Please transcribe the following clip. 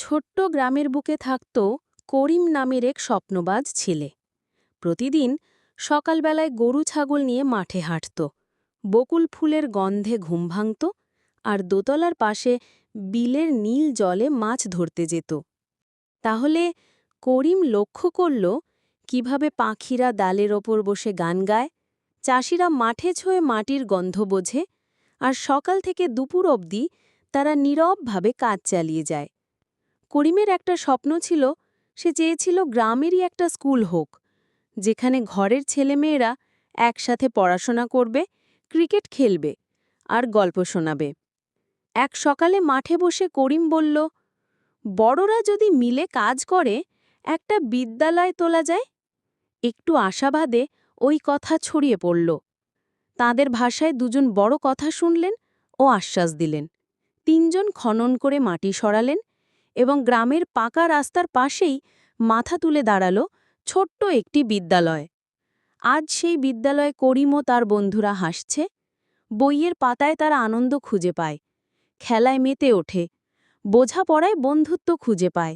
ছোট্ট গ্রামের বুকে থাকত করিম নামের এক স্বপ্নবাজ ছেলে। প্রতিদিন সকালবেলায় গরু ছাগল নিয়ে মাঠে হাঁটত, বকুল ফুলের গন্ধে ঘুম ভাঙত, আর দোতলার পাশে বিলের নীল জলে মাছ ধরতে যেত। তাহলে করিম লক্ষ্য করল কিভাবে পাখিরা ডালের ওপর বসে গান গায়, চাষিরা মাঠে ছুঁয়ে মাটির গন্ধ বোঝে, আর সকাল থেকে দুপুর অবধি তারা নীরবভাবে কাজ চালিয়ে যায়। করিমের একটা স্বপ্ন ছিল, সে চেয়েছিল গ্রামেরই একটা স্কুল হোক, যেখানে ঘরের ছেলেমেয়েরা একসাথে পড়াশোনা করবে, ক্রিকেট খেলবে আর গল্প শোনাবে। এক সকালে মাঠে বসে করিম বলল, বড়রা যদি মিলে কাজ করে একটা বিদ্যালয় তোলা যায়। একটু আশাবাদে ওই কথা ছড়িয়ে পড়ল। তাদের ভাষায় দুজন বড় কথা শুনলেন ও আশ্বাস দিলেন। তিনজন খনন করে মাটি সরালেন এবং গ্রামের পাকা রাস্তার পাশেই মাথা তুলে দাঁড়াল ছোট্ট একটি বিদ্যালয়। আজ সেই বিদ্যালয়ে করিম ও তার বন্ধুরা হাসছে, বইয়ের পাতায় তারা আনন্দ খুঁজে পায়, খেলায় মেতে ওঠে, বোঝাপড়ায় বন্ধুত্ব খুঁজে পায়।